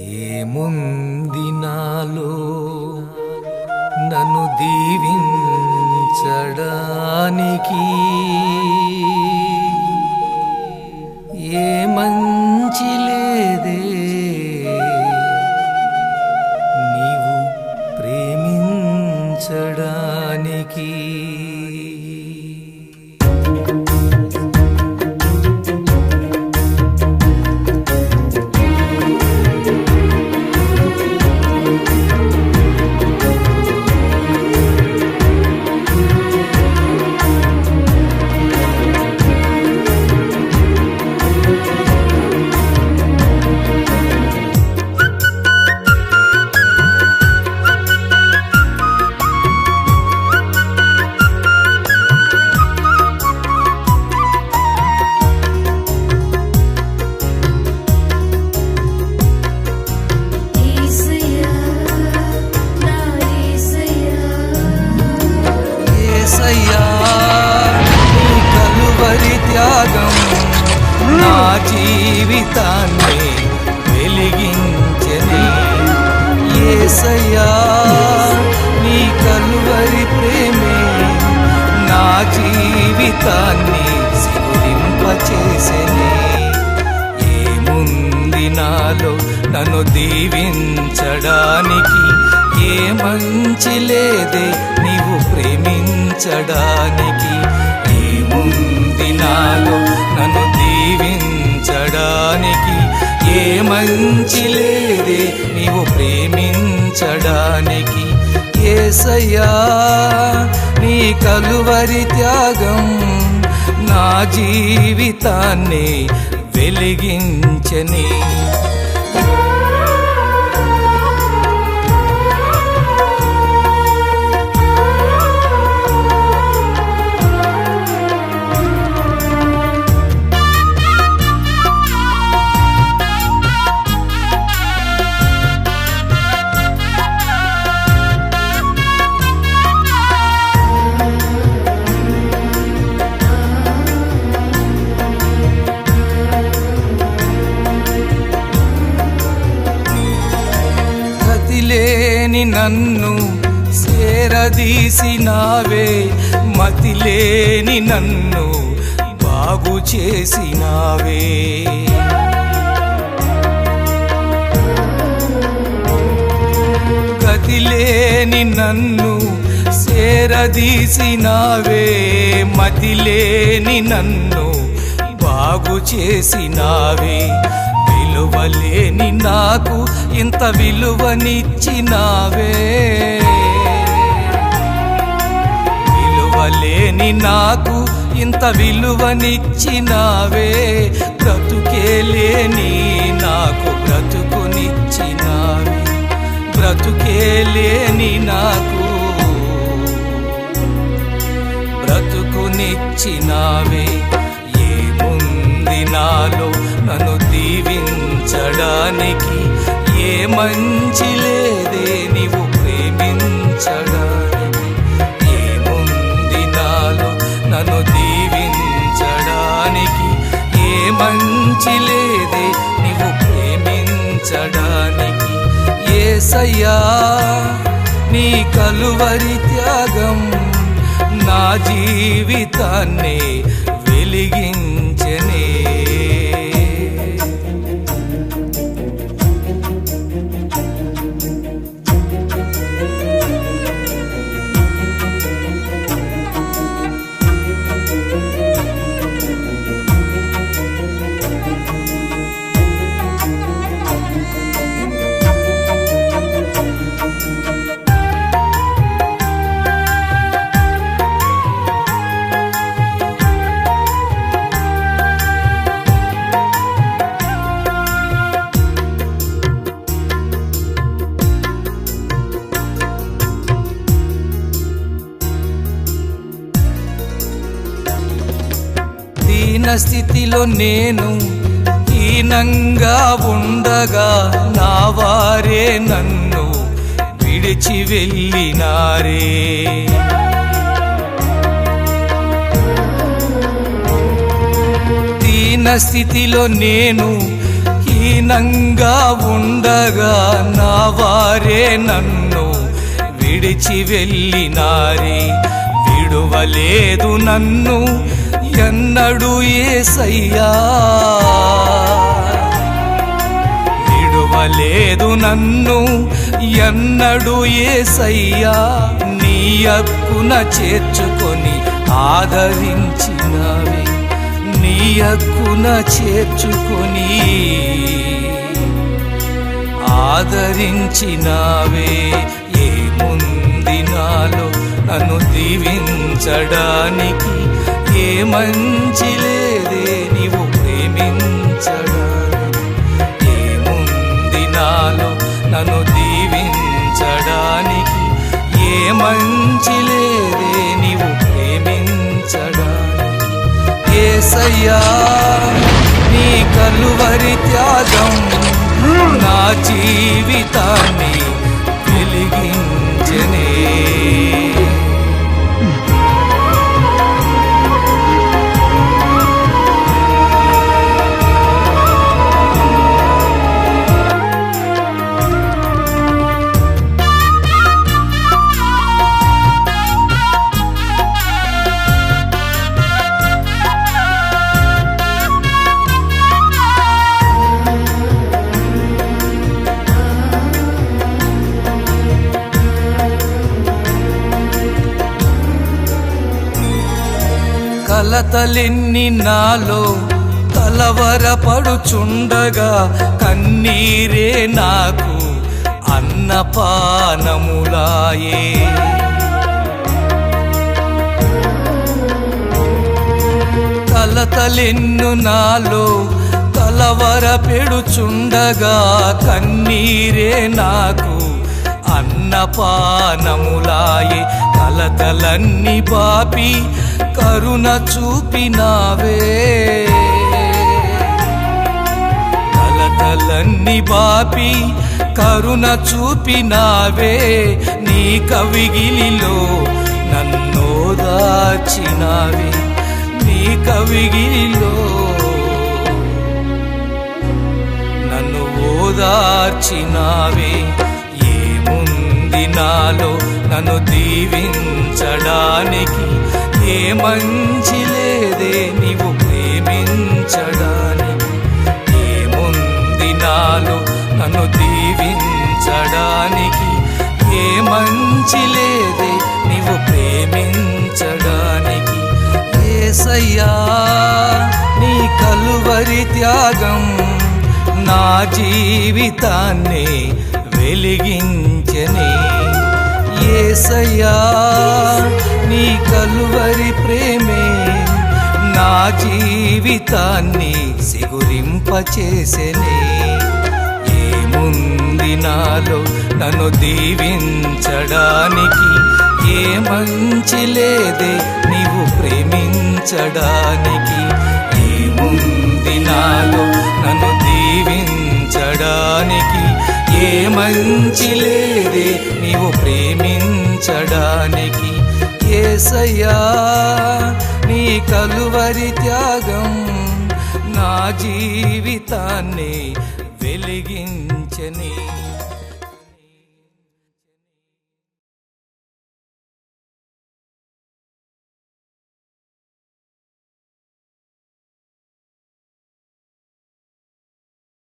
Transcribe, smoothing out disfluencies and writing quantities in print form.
ఏముంది నాలో నన్ను దీవించడానికి, ఏ మంచి లేదే నీవు ప్రేమించడానికి. నా జీవితాన్ని వెలిగించని యేసయ్యా, నీ కలువరి ప్రేమే నా జీవితాన్ని సిగురింపచేసెని. ఏముంది నాలో నన్ను దీవించడానికి, ఏ మంచి లేదే నీవు ప్రేమించడానికి. ఏముంది నాలో నన్ను దీవించడానికి, ఏ మంచి లేదే నీవు ప్రేమించడానికి. యేసయ్యా, నీ కలువరి త్యాగం నా జీవితాన్ని వెలిగించని. మతిలేని నన్ను సేరదీసినావే, మతిలేని నన్ను బాగు చేసినావే. గతిలేని నన్ను సేరదీసినావే, మతిలేని నన్ను బాగు చేసినావే. విలువలేని నాకు ఇంత విలువనిచ్చినావే, విలువలేని నాకు ఇంత విలువనిచ్చినావే. బ్రతుకేలేని నాకు బ్రతుకునిచ్చినావే, బ్రతుకేలేని నాకు బ్రతుకునిచ్చినావే. ఏముంది నాలో నన్ను దీవించడానికి, ఏ మంచి లేదే నీవు ప్రేమించడానికి. ఏముంది నాలో నన్ను దీవించడానికి, ఏ మంచి లేదే నీవు ప్రేమించడానికి. యేసయ్యా, నీ కలువరి త్యాగం నా జీవితాన్ని వెలిగించనే. దీన స్థితిలో నేను హీనంగా ఉండగా, నా వారే నన్ను విడిచి వెళ్ళినారే. దీన స్థితిలో నేను దీనంగా ఉండగా నా వారే నన్ను విడిచి వెళ్ళినారే. విడువలేదు నన్ను ఎన్నడూ యేసయ్యా, విడువలేదు నన్ను ఎన్నడూ యేసయ్యా. నీ హక్కున చేర్చుకొని ఆదరించినవే, నీ హక్కున చేర్చుకొని ఆదరించినావే. ఏముంది నాలో నన్ను దీవించడానికి, ఏ మంచి లేదే నీవు ప్రేమించడానికి. ఏముంది నాలో నన్ను దీవించడానికి, ఏ మంచి లేదే నీవు ప్రేమించడానికి. యేసయ్యా నీ కలువరి త్యాగం నా జీవితాన్ని వెలిగించెనే. కలతలెన్ని నాలో కలవరపడుచుండగా, కన్నీరే నాకు అన్నపానములాయే. కలతలెన్ను నాలో కలవరపెడుచుండగా, కన్నీరే నాకు అన్నపానములాయే. కలతలన్నీ బాపి కరుణ చూపినావే, కలతలన్నీ బాపి కరుణ చూపినావే. నీ కవిగిలిలో నన్ను దాచినావే, నీ కవిగిలిలో నన్ను ఓదార్చినావే. ఏముంది నాలో నన్ను దీవించడానికి, ఏ మంచి లేదే నీవు ప్రేమించడానికి. ఏముంది నాలో నన్ను దీవించడానికి, ఏ మంచి లేదే నీవు ప్రేమించడానికి. యేసయ్యా నీ కలువరి త్యాగం నా జీవితాన్ని వెలిగించెనే. యేసయ్యా నీ కలువరి ప్రేమే నా జీవితాన్ని సిగురింపచేసెనే. ఏముంది నాలో నన్ను దీవించడానికి, ఏ మంచి లేదే నీవు ప్రేమించడానికి. ఏముంది నాలో నన్ను దీవించడానికి, ఏ మంచి లేదే నీవు ప్రేమించడానికి. యేసయ్యా నీ కలువరి త్యాగం నా జీవితాన్ని వెలిగించెనే.